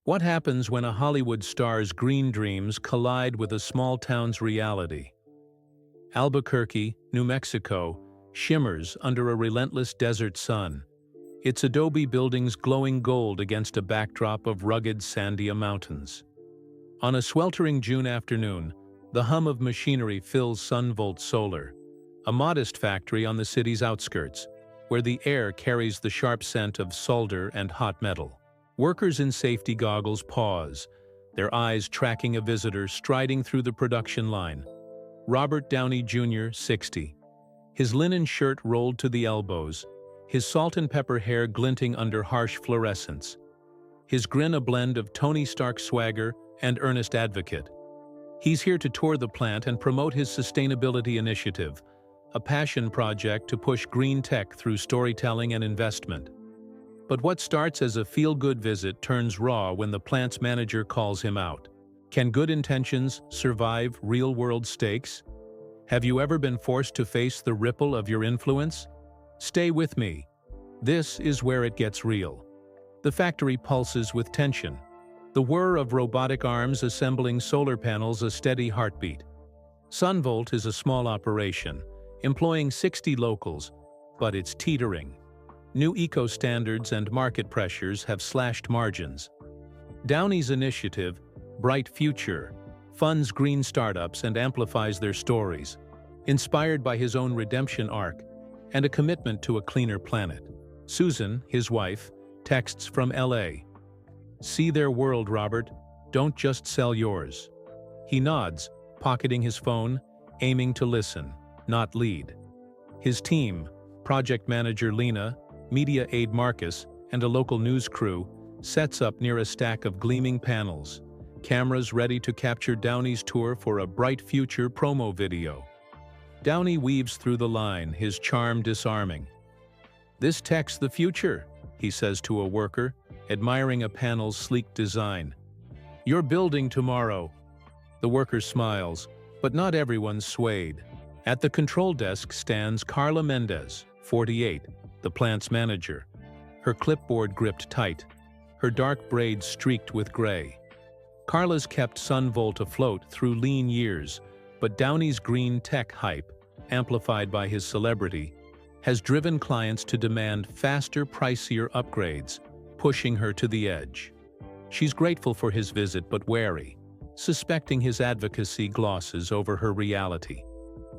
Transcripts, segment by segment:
What happens when a Hollywood star's green dreams collide with a small town's reality? Albuquerque, New Mexico, shimmers under a relentless desert sun, its adobe buildings glowing gold against a backdrop of rugged sandy mountains. On a sweltering June afternoon, the hum of machinery fills Untold Solar, a modest factory on the city's outskirts, where the air carries the sharp scent of solder and hot metal. Workers in safety goggles pause, their eyes tracking a visitor striding through the production line. Robert Downey Jr., 60. His linen shirt rolled to the elbows, his salt and pepper hair glinting under harsh fluorescence. His grin a blend of Tony Stark swagger and earnest advocate. He's here to tour the plant and promote his sustainability initiative, a passion project to push green tech through storytelling and investment. But what starts as a feel-good visit turns raw when the plant's manager calls him out. Can good intentions survive real-world stakes? Have you ever been forced to face the ripple of your influence? Stay with me. This is where it gets real. The factory pulses with tension, the whir of robotic arms assembling solar panels a steady heartbeat. Untold is a small operation, employing 60 locals, but it's teetering. New eco-standards and market pressures have slashed margins. Downey's initiative, Bright Future, funds green startups and amplifies their stories, inspired by his own redemption arc and a commitment to a cleaner planet. Susan, his wife, texts from LA. "See their world, Robert. Don't just sell yours." He nods, pocketing his phone, aiming to listen, not lead. His team, project manager Lena, media aide Marcus, and a local news crew, sets up near a stack of gleaming panels, cameras ready to capture Downey's tour for a Bright Future promo video. Downey weaves through the line, his charm disarming. "This tech's the future," he says to a worker, admiring a panel's sleek design. "You're building tomorrow." The worker smiles, but not everyone's swayed. At the control desk stands Carla Mendez, 48, the plant's manager, her clipboard gripped tight, her dark braids streaked with gray. Carla's kept Untold afloat through lean years, but Downey's green tech hype, amplified by his celebrity, has driven clients to demand faster, pricier upgrades, pushing her to the edge. She's grateful for his visit but wary, suspecting his advocacy glosses over her reality.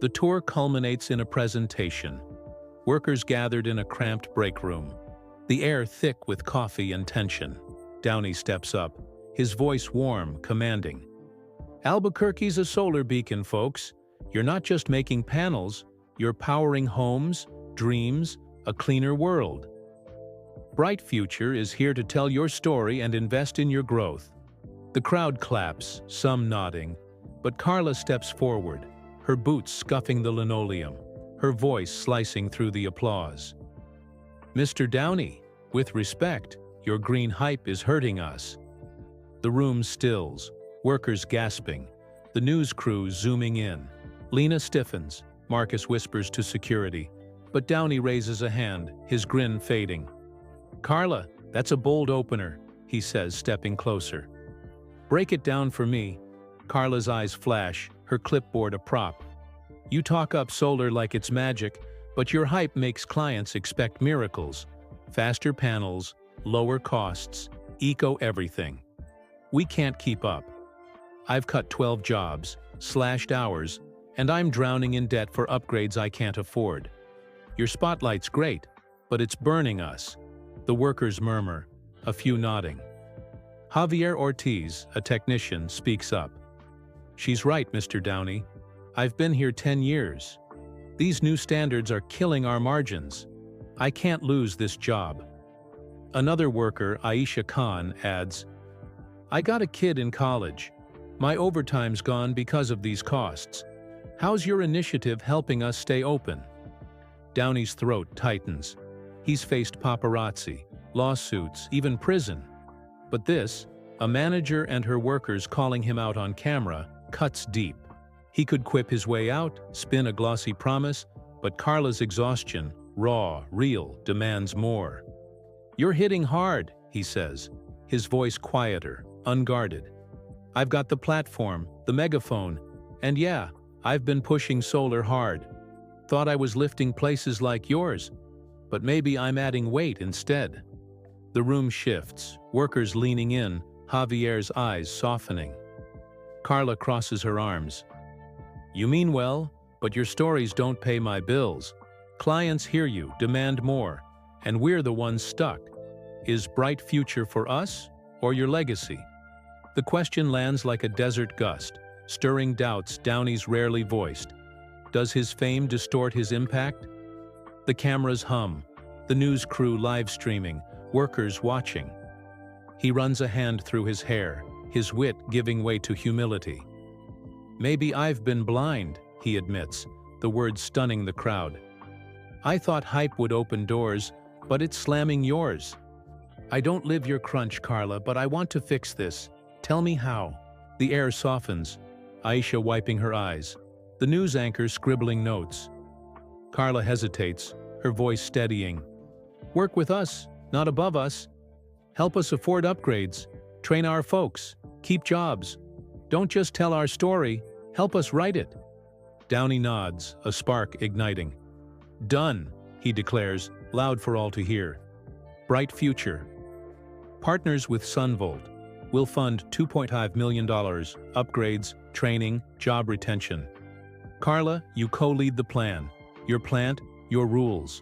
The tour culminates in a presentation. Workers gathered in a cramped break room, the air thick with coffee and tension. Downey steps up, his voice warm, commanding. "Albuquerque's a solar beacon, folks. You're not just making panels, you're powering homes, dreams, a cleaner world. Bright Future is here to tell your story and invest in your growth." The crowd claps, some nodding, but Carla steps forward, her boots scuffing the linoleum, her voice slicing through the applause. "Mr. Downey, with respect, your green hype is hurting us." The room stills, workers gasping, the news crew zooming in. Lena stiffens, Marcus whispers to security, but Downey raises a hand, his grin fading. "Carla, that's a bold opener," he says, stepping closer. "Break it down for me." Carla's eyes flash, her clipboard a prop. "You talk up solar like it's magic, but your hype makes clients expect miracles. Faster panels, lower costs, eco-everything. We can't keep up. I've cut 12 jobs, slashed hours, and I'm drowning in debt for upgrades I can't afford. Your spotlight's great, but it's burning us." The workers murmur, a few nodding. Javier Ortiz, a technician, speaks up. "She's right, Mr. Downey. I've been here 10 years. These new standards are killing our margins. I can't lose this job." Another worker, Aisha Khan, adds, "I got a kid in college. My overtime's gone because of these costs. How's your initiative helping us stay open?" Downey's throat tightens. He's faced paparazzi, lawsuits, even prison. But this, a manager and her workers calling him out on camera, cuts deep. He could quip his way out, spin a glossy promise, but Carla's exhaustion, raw, real, demands more. "You're hitting hard," he says. his voice quieter, unguarded. I've got the platform, the megaphone, and yeah, I've been pushing solar hard. Thought I was lifting places like yours, but maybe I'm adding weight instead. The room shifts, workers leaning in, Javier's eyes softening. Carla crosses her arms. You mean well, but your stories don't pay my bills. Clients hear you, demand more, and we're the ones stuck. Is bright future for us, or your legacy? The question lands like a desert gust, stirring doubts Downey's rarely voiced. Does his fame distort his impact? The cameras hum, the news crew live streaming, workers watching. He runs a hand through his hair, his wit giving way to humility. Maybe I've been blind, he admits, the words stunning the crowd. I thought hype would open doors, but it's slamming yours. I don't live your crunch, Carla, but I want to fix this. Tell me how. The air softens, Aisha wiping her eyes, the news anchor scribbling notes. Carla hesitates, her voice steadying. Work with us, not above us. Help us afford upgrades, train our folks, keep jobs. Don't just tell our story, help us write it. Downey nods, a spark igniting. Done, he declares, loud for all to hear. Bright future. Partners with Sunvolt. Will fund $2.5 million, upgrades, training, job retention. Carla, you co-lead the plan. Your plant, your rules.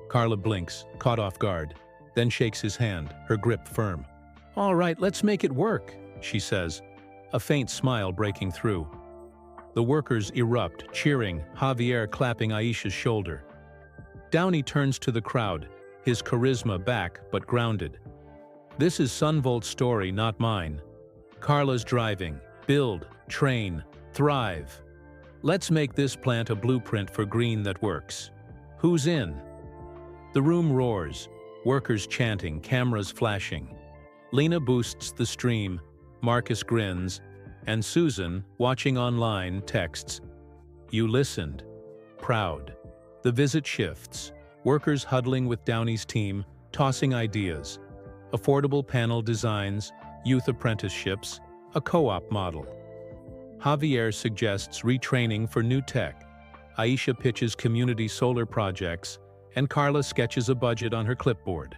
Carla blinks, caught off guard, then shakes his hand, her grip firm. All right, let's make it work, she says, a faint smile breaking through. The workers erupt, cheering, Javier clapping Aisha's shoulder. Downey turns to the crowd, his charisma back but grounded. This is Sunvolt's story, not mine. Carla's driving, build, train, thrive. Let's make this plant a blueprint for green that works. Who's in? The room roars, workers chanting, cameras flashing. Lena boosts the stream, Marcus grins, and Susan, watching online, texts, "You listened." Proud. The visit shifts, workers huddling with Downey's team, tossing ideas. Affordable panel designs, youth apprenticeships, a co-op model. Javier suggests retraining for new tech. Aisha pitches community solar projects, and Carla sketches a budget on her clipboard.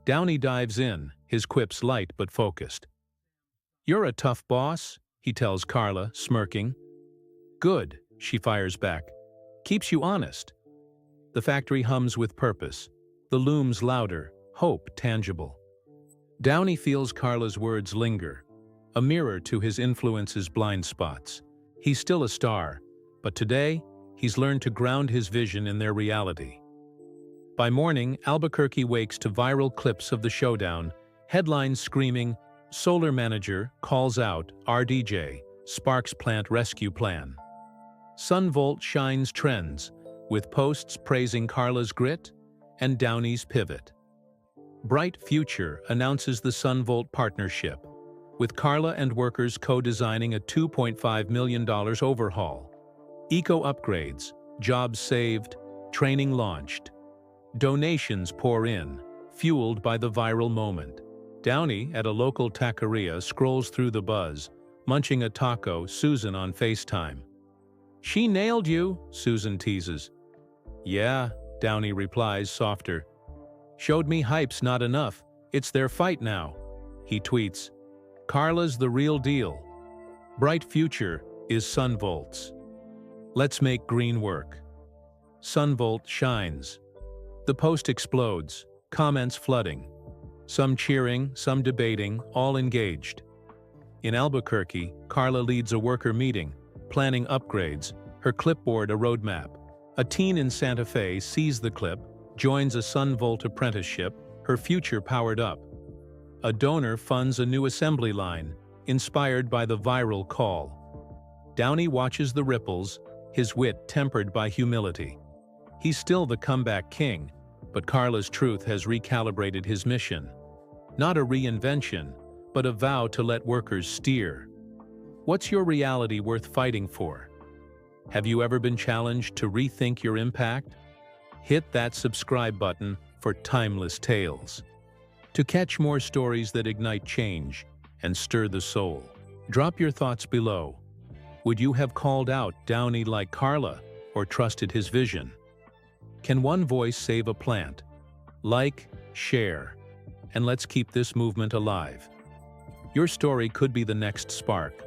Downey dives in, his quips light but focused. You're a tough boss, he tells Carla, smirking. Good, she fires back. Keeps you honest. The factory hums with purpose. The looms louder, hope tangible. Downey feels Carla's words linger, a mirror to his influence's blind spots. He's still a star, but today, he's learned to ground his vision in their reality. By morning, Albuquerque wakes to viral clips of the showdown, headlines screaming, Solar Manager calls out RDJ, Sparks Plant Rescue Plan. Sunvolt shines trends, with posts praising Carla's grit and Downey's pivot. Bright Future announces the Sunvolt partnership, with Carla and workers co-designing a $2.5 million overhaul. Eco upgrades, jobs saved, training launched. Donations pour in, fueled by the viral moment. Downey, at a local taqueria, scrolls through the buzz, munching a taco, Susan on FaceTime. She nailed you, Susan teases. Yeah, Downey replies, softer. Showed me hype's not enough, it's their fight now. He tweets, Carla's the real deal. Bright Future is Sunvolt's. Let's make green work. Sunvolt shines. The post explodes, comments flooding. Some cheering, some debating, all engaged. In Albuquerque, Carla leads a worker meeting, planning upgrades, her clipboard a roadmap. A teen in Santa Fe sees the clip, joins a Sunvolt apprenticeship, her future powered up. A donor funds a new assembly line, inspired by the viral call. Downey watches the ripples, his wit tempered by humility. He's still the comeback king, but Carla's truth has recalibrated his mission. Not a reinvention, but a vow to let workers steer. What's your reality worth fighting for? Have you ever been challenged to rethink your impact? Hit that subscribe button for timeless tales. To catch more stories that ignite change and stir the soul, drop your thoughts below. Would you have called out Downey like Carla or trusted his vision? Can one voice save a plant? Like, share, and let's keep this movement alive. Your story could be the next spark.